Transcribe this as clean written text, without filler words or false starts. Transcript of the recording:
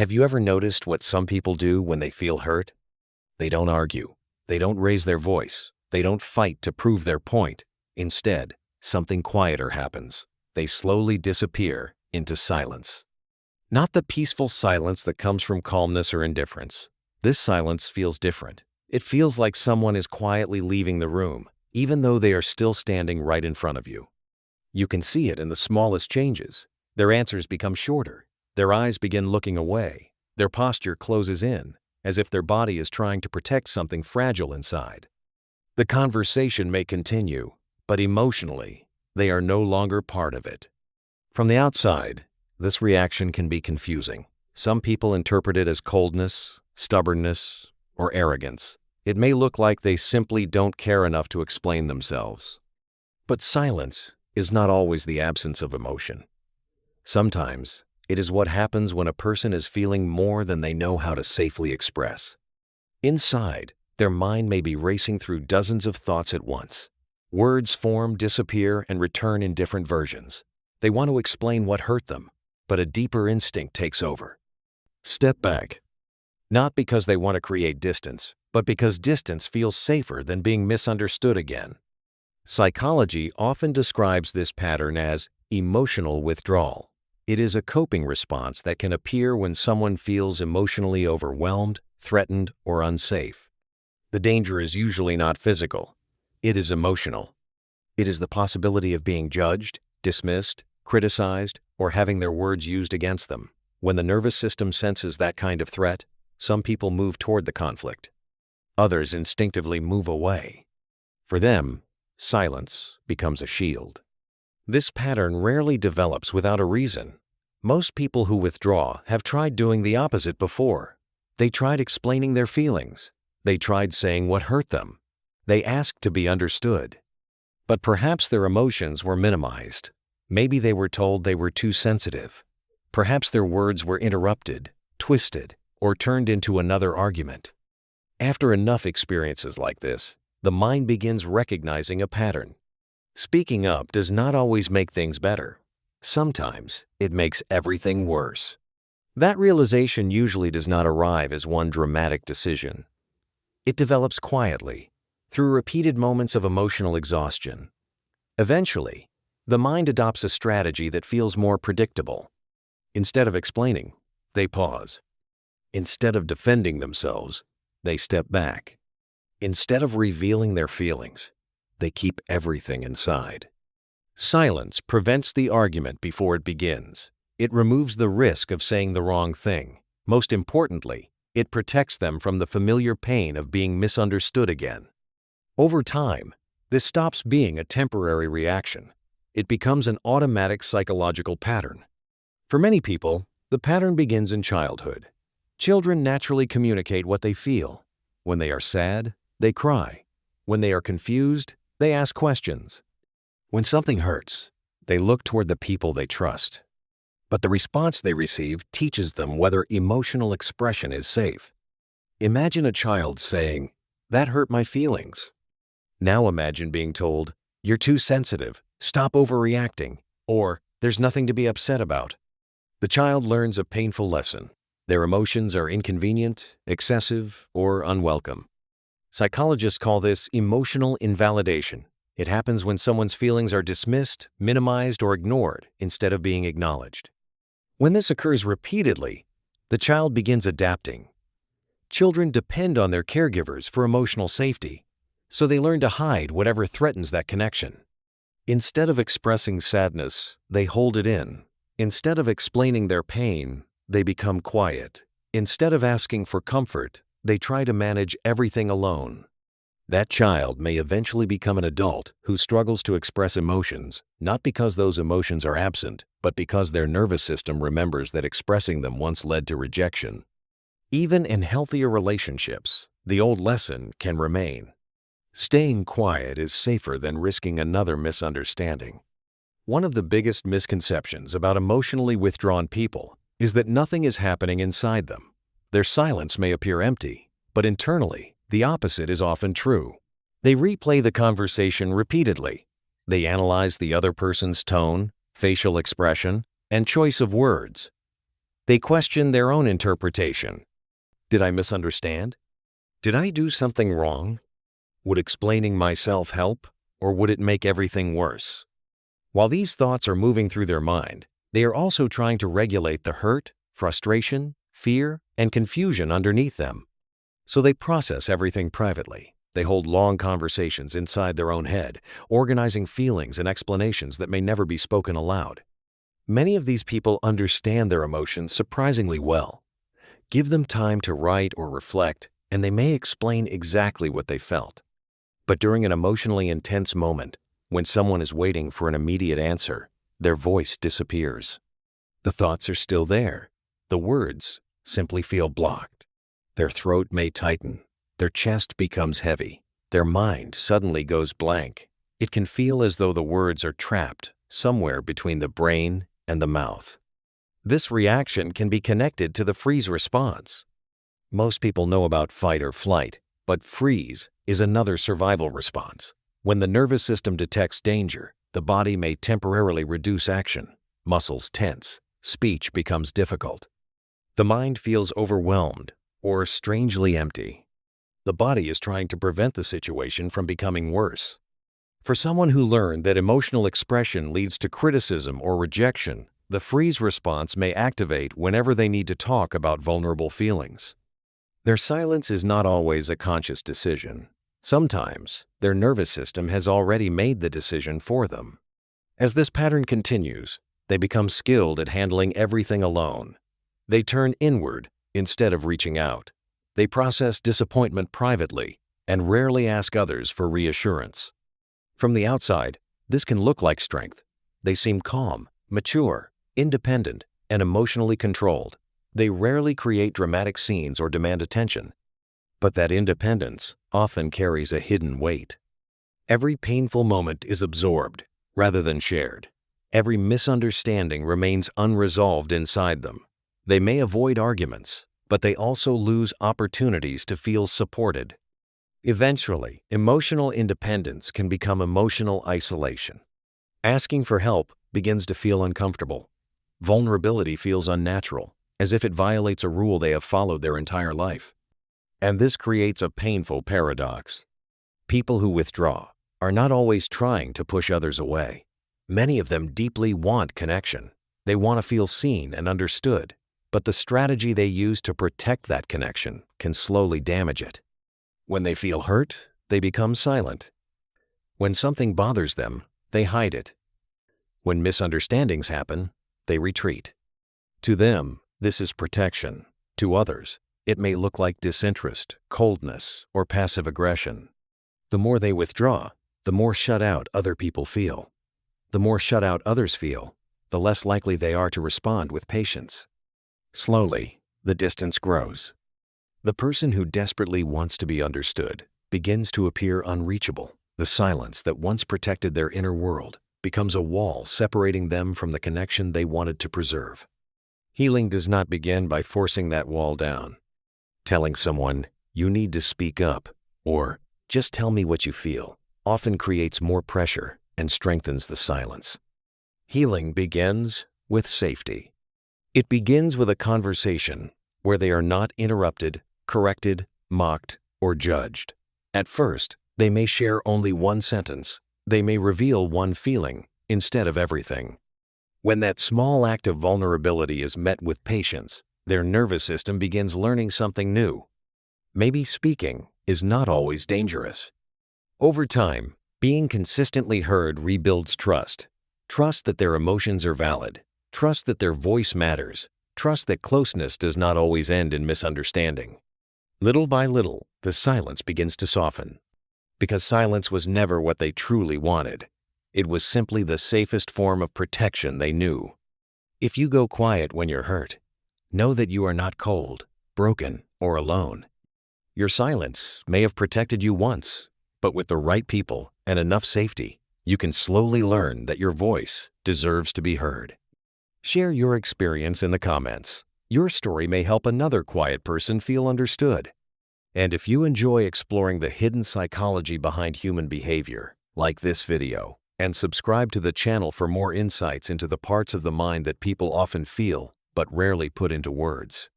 Have you ever noticed what some people do when they feel hurt? They don't argue. They don't raise their voice. They don't fight to prove their point. Instead, something quieter happens. They slowly disappear into silence. Not the peaceful silence that comes from calmness or indifference. This silence feels different. It feels like someone is quietly leaving the room, even though they are still standing right in front of you. You can see it in the smallest changes. Their answers become shorter. Their eyes begin looking away. Their posture closes in, as if their body is trying to protect something fragile inside. The conversation may continue, but emotionally, they are no longer part of it. From the outside, this reaction can be confusing. Some people interpret it as coldness, stubbornness, or arrogance. It may look like they simply don't care enough to explain themselves. But silence is not always the absence of emotion. Sometimes, it is what happens when a person is feeling more than they know how to safely express. Inside, their mind may be racing through dozens of thoughts at once. Words form, disappear, and return in different versions. They want to explain what hurt them, but a deeper instinct takes over. Step back. Not because they want to create distance, but because distance feels safer than being misunderstood again. Psychology often describes this pattern as emotional withdrawal. It is a coping response that can appear when someone feels emotionally overwhelmed, threatened, or unsafe. The danger is usually not physical. It is emotional. It is the possibility of being judged, dismissed, criticized, or having their words used against them. When the nervous system senses that kind of threat, some people move toward the conflict. Others instinctively move away. For them, silence becomes a shield. This pattern rarely develops without a reason. Most people who withdraw have tried doing the opposite before. They tried explaining their feelings. They tried saying what hurt them. They asked to be understood. But perhaps their emotions were minimized. Maybe they were told they were too sensitive. Perhaps their words were interrupted, twisted, or turned into another argument. After enough experiences like this, the mind begins recognizing a pattern. Speaking up does not always make things better. Sometimes it makes everything worse. That realization usually does not arrive as one dramatic decision. It develops quietly, through repeated moments of emotional exhaustion. Eventually, the mind adopts a strategy that feels more predictable. Instead of explaining, they pause. Instead of defending themselves, they step back. Instead of revealing their feelings, they keep everything inside. Silence prevents the argument before it begins. It removes the risk of saying the wrong thing. Most importantly, it protects them from the familiar pain of being misunderstood again. Over time, this stops being a temporary reaction. It becomes an automatic psychological pattern. For many people, the pattern begins in childhood. Children naturally communicate what they feel. When they are sad, they cry. When they are confused, they ask questions. When something hurts, they look toward the people they trust. But the response they receive teaches them whether emotional expression is safe. Imagine a child saying, "That hurt my feelings." Now imagine being told, "You're too sensitive, stop overreacting," or "There's nothing to be upset about." The child learns a painful lesson. Their emotions are inconvenient, excessive, or unwelcome. Psychologists call this emotional invalidation. It happens when someone's feelings are dismissed, minimized, or ignored instead of being acknowledged. When this occurs repeatedly, the child begins adapting. Children depend on their caregivers for emotional safety, so they learn to hide whatever threatens that connection. Instead of expressing sadness, they hold it in. Instead of explaining their pain, they become quiet. Instead of asking for comfort, they try to manage everything alone. That child may eventually become an adult who struggles to express emotions, not because those emotions are absent, but because their nervous system remembers that expressing them once led to rejection. Even in healthier relationships, the old lesson can remain. Staying quiet is safer than risking another misunderstanding. One of the biggest misconceptions about emotionally withdrawn people is that nothing is happening inside them. Their silence may appear empty, but internally, the opposite is often true. They replay the conversation repeatedly. They analyze the other person's tone, facial expression, and choice of words. They question their own interpretation. Did I misunderstand? Did I do something wrong? Would explaining myself help, or would it make everything worse? While these thoughts are moving through their mind, they are also trying to regulate the hurt, frustration, fear, and confusion underneath them. So they process everything privately. They hold long conversations inside their own head, organizing feelings and explanations that may never be spoken aloud. Many of these people understand their emotions surprisingly well. Give them time to write or reflect, and they may explain exactly what they felt. But during an emotionally intense moment, when someone is waiting for an immediate answer, their voice disappears. The thoughts are still there. The words simply feel blocked. Their throat may tighten. Their chest becomes heavy. Their mind suddenly goes blank. It can feel as though the words are trapped somewhere between the brain and the mouth. This reaction can be connected to the freeze response. Most people know about fight or flight, but freeze is another survival response. When the nervous system detects danger, the body may temporarily reduce action. Muscles tense. Speech becomes difficult. The mind feels overwhelmed or strangely empty. The body is trying to prevent the situation from becoming worse. For someone who learned that emotional expression leads to criticism or rejection, the freeze response may activate whenever they need to talk about vulnerable feelings. Their silence is not always a conscious decision. Sometimes, their nervous system has already made the decision for them. As this pattern continues, they become skilled at handling everything alone. They turn inward instead of reaching out. They process disappointment privately and rarely ask others for reassurance. From the outside, this can look like strength. They seem calm, mature, independent, and emotionally controlled. They rarely create dramatic scenes or demand attention. But that independence often carries a hidden weight. Every painful moment is absorbed rather than shared. Every misunderstanding remains unresolved inside them. They may avoid arguments, but they also lose opportunities to feel supported. Eventually, emotional independence can become emotional isolation. Asking for help begins to feel uncomfortable. Vulnerability feels unnatural, as if it violates a rule they have followed their entire life. And this creates a painful paradox. People who withdraw are not always trying to push others away. Many of them deeply want connection. They want to feel seen and understood, but the strategy they use to protect that connection can slowly damage it. When they feel hurt, they become silent. When something bothers them, they hide it. When misunderstandings happen, they retreat. To them, this is protection. To others, it may look like disinterest, coldness, or passive aggression. The more they withdraw, the more shut out other people feel. The more shut out others feel, the less likely they are to respond with patience. Slowly, the distance grows. The person who desperately wants to be understood begins to appear unreachable. The silence that once protected their inner world becomes a wall separating them from the connection they wanted to preserve. Healing does not begin by forcing that wall down. Telling someone, "You need to speak up," or "Just tell me what you feel," often creates more pressure and strengthens the silence. Healing begins with safety. It begins with a conversation where they are not interrupted, corrected, mocked, or judged. At first, they may share only one sentence. They may reveal one feeling instead of everything. When that small act of vulnerability is met with patience, their nervous system begins learning something new. Maybe speaking is not always dangerous. Over time, being consistently heard rebuilds trust. Trust that their emotions are valid. Trust that their voice matters. Trust that closeness does not always end in misunderstanding. Little by little, the silence begins to soften. Because silence was never what they truly wanted. It was simply the safest form of protection they knew. If you go quiet when you're hurt, know that you are not cold, broken, or alone. Your silence may have protected you once, but with the right people and enough safety, you can slowly learn that your voice deserves to be heard. Share your experience in the comments. Your story may help another quiet person feel understood. And if you enjoy exploring the hidden psychology behind human behavior, like this video, and subscribe to the channel for more insights into the parts of the mind that people often feel but rarely put into words.